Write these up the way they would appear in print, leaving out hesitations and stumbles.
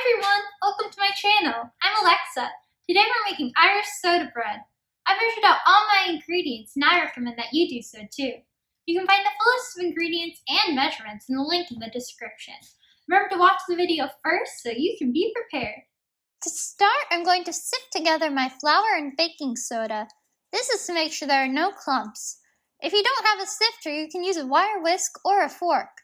everyone, welcome to my channel. I'm Alexa. Today we're making Irish soda bread. I've measured out all my ingredients and I recommend that you do so too. You can find the full list of ingredients and measurements in the link in the description. Remember to watch the video first so you can be prepared. To start, I'm going to sift together my flour and baking soda. This is to make sure there are no clumps. If you don't have a sifter, you can use a wire whisk or a fork.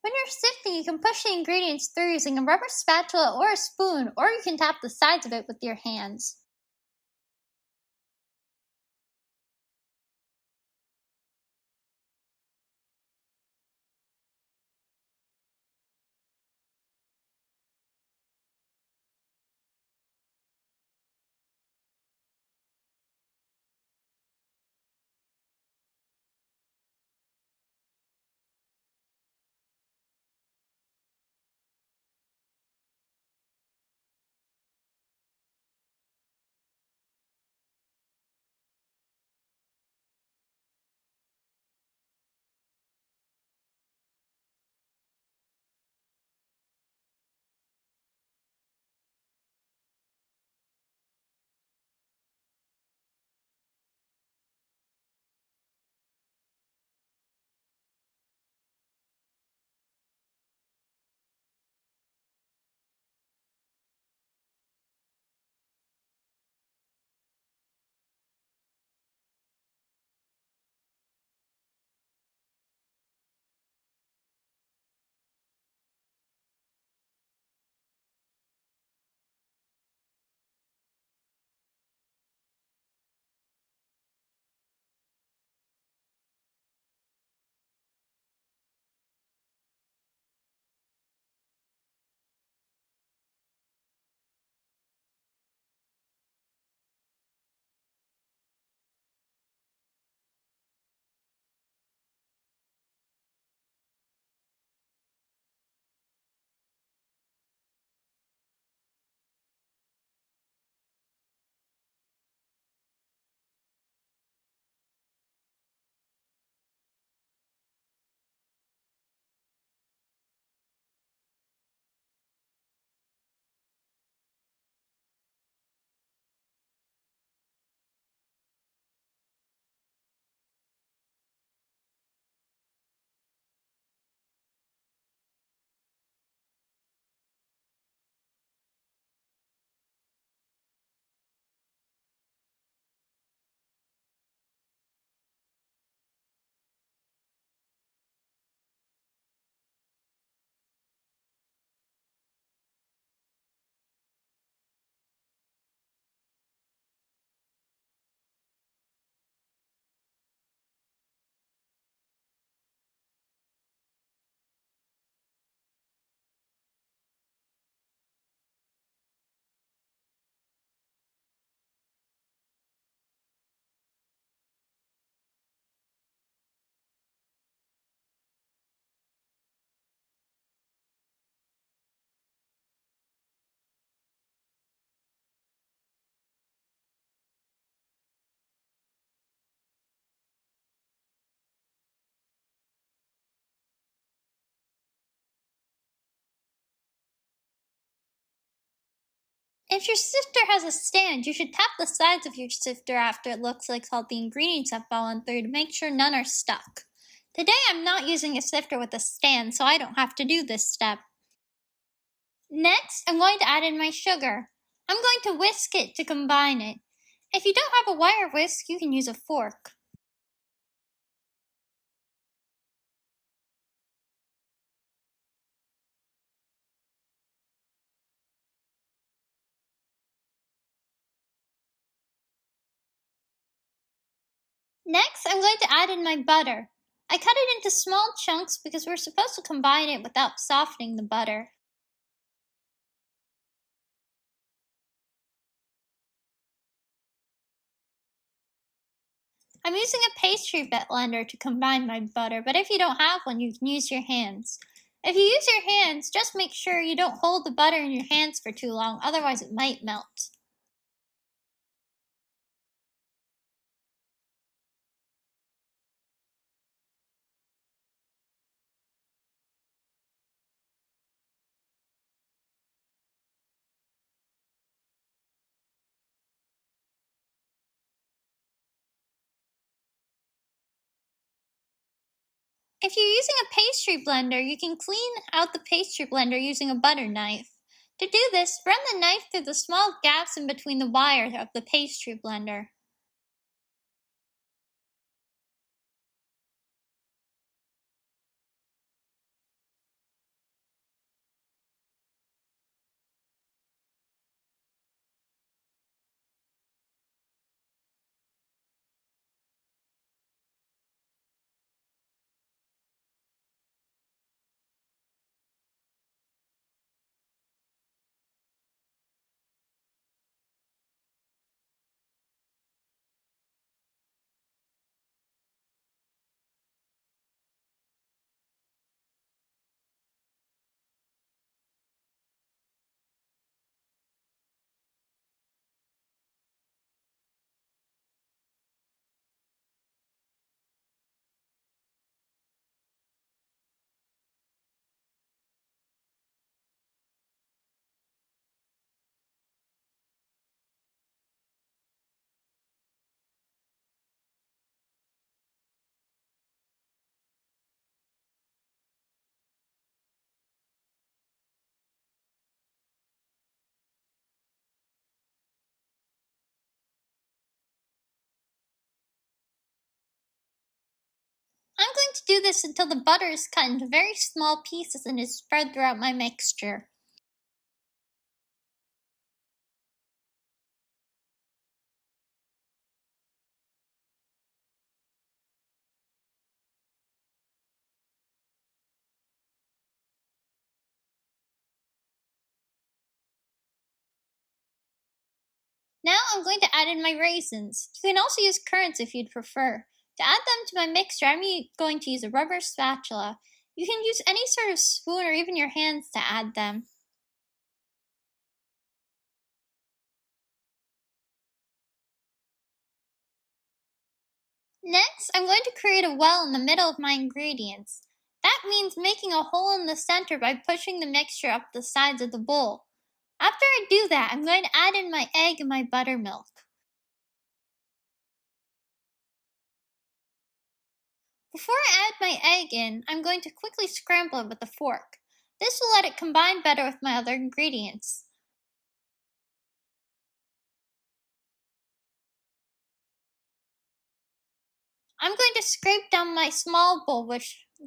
When you're sifting, you can push the ingredients through using a rubber spatula or a spoon, or you can tap the sides of it with your hands. If your sifter has a stand, you should tap the sides of your sifter after it looks like all the ingredients have fallen through to make sure none are stuck. Today I'm not using a sifter with a stand, so I don't have to do this step. Next, I'm going to add in my sugar. I'm going to whisk it to combine it. If you don't have a wire whisk, you can use a fork. Next, I'm going to add in my butter. I cut it into small chunks because we're supposed to combine it without softening the butter. I'm using a pastry blender to combine my butter, but if you don't have one, you can use your hands. If you use your hands, just make sure you don't hold the butter in your hands for too long, otherwise it might melt. If you're using a pastry blender, you can clean out the pastry blender using a butter knife. To do this, run the knife through the small gaps in between the wires of the pastry blender. I'm going to do this until the butter is cut into very small pieces and is spread throughout my mixture. Now I'm going to add in my raisins. You can also use currants if you'd prefer. To add them to my mixture, I'm going to use a rubber spatula. You can use any sort of spoon or even your hands to add them. Next, I'm going to create a well in the middle of my ingredients. That means making a hole in the center by pushing the mixture up the sides of the bowl. After I do that, I'm going to add in my egg and my buttermilk. Before I add my egg in, I'm going to quickly scramble it with a fork. This will let it combine better with my other ingredients. I'm going to scrape down my small bowl with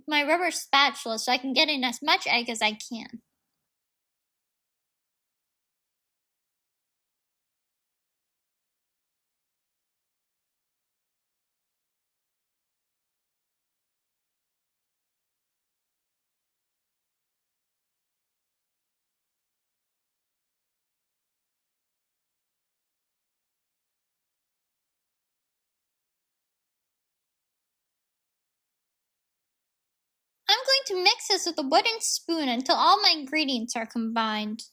my rubber spatula so I can get in as much egg as I can. I'm going to mix this with a wooden spoon until all my ingredients are combined.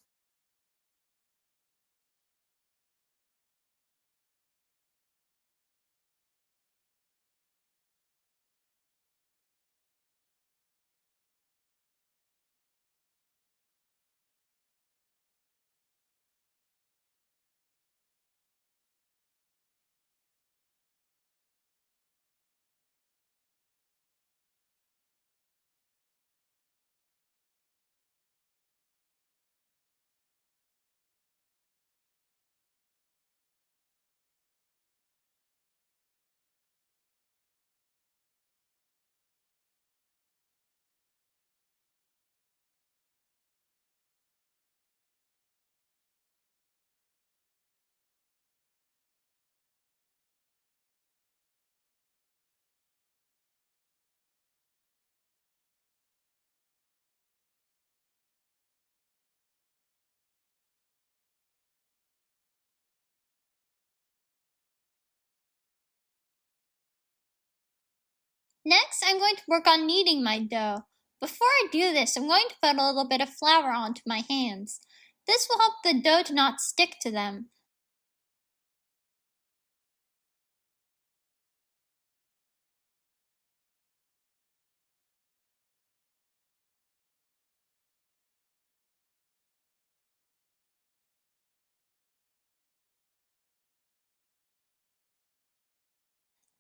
Next, I'm going to work on kneading my dough. Before I do this, I'm going to put a little bit of flour onto my hands. This will help the dough to not stick to them.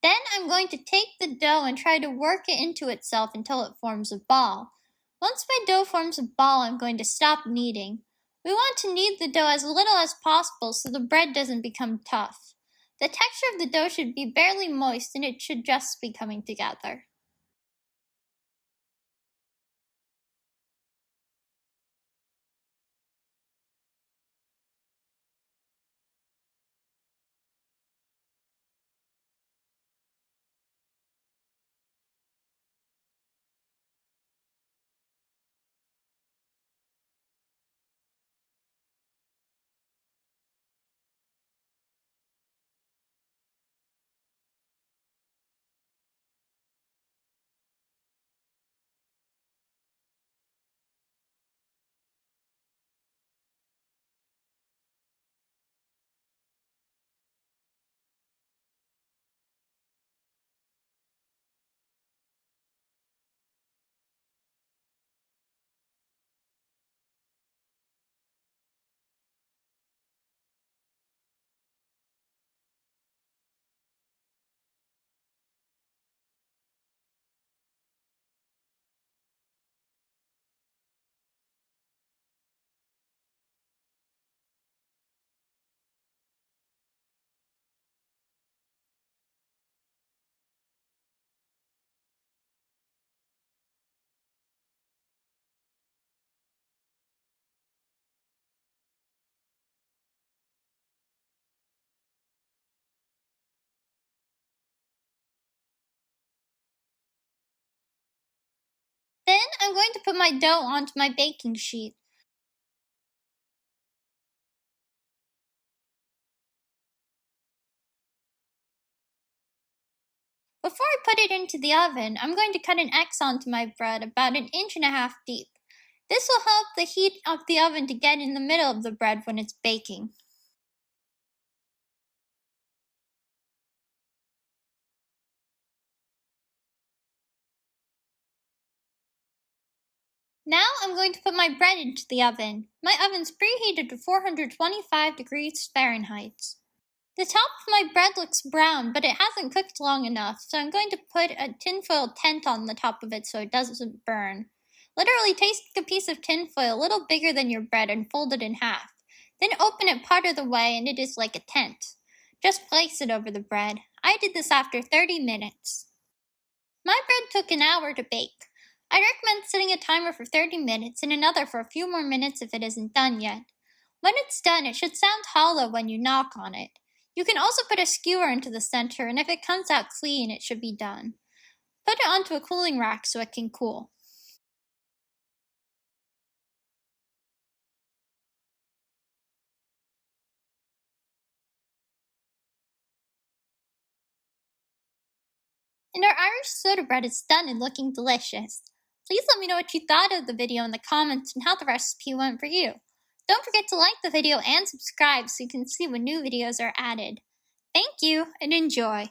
Then I'm going to take the dough and try to work it into itself until it forms a ball. Once my dough forms a ball, I'm going to stop kneading. We want to knead the dough as little as possible so the bread doesn't become tough. The texture of the dough should be barely moist and it should just be coming together. Then I'm going to put my dough onto my baking sheet. Before I put it into the oven, I'm going to cut an X onto my bread about 1.5 inches deep. This will help the heat of the oven to get in the middle of the bread when it's baking. Now I'm going to put my bread into the oven. My oven's preheated to 425 degrees Fahrenheit. The top of my bread looks brown, but it hasn't cooked long enough, so I'm going to put a tinfoil tent on the top of it so it doesn't burn. Literally take a piece of tinfoil a little bigger than your bread and fold it in half. Then open it part of the way and it is like a tent. Just place it over the bread. I did this after 30 minutes. My bread took an hour to bake. I recommend setting a timer for 30 minutes and another for a few more minutes if it isn't done yet. When it's done, it should sound hollow when you knock on it. You can also put a skewer into the center, and if it comes out clean, it should be done. Put it onto a cooling rack so it can cool. And our Irish soda bread is done and looking delicious. Please let me know what you thought of the video in the comments and how the recipe went for you. Don't forget to like the video and subscribe so you can see when new videos are added. Thank you and enjoy!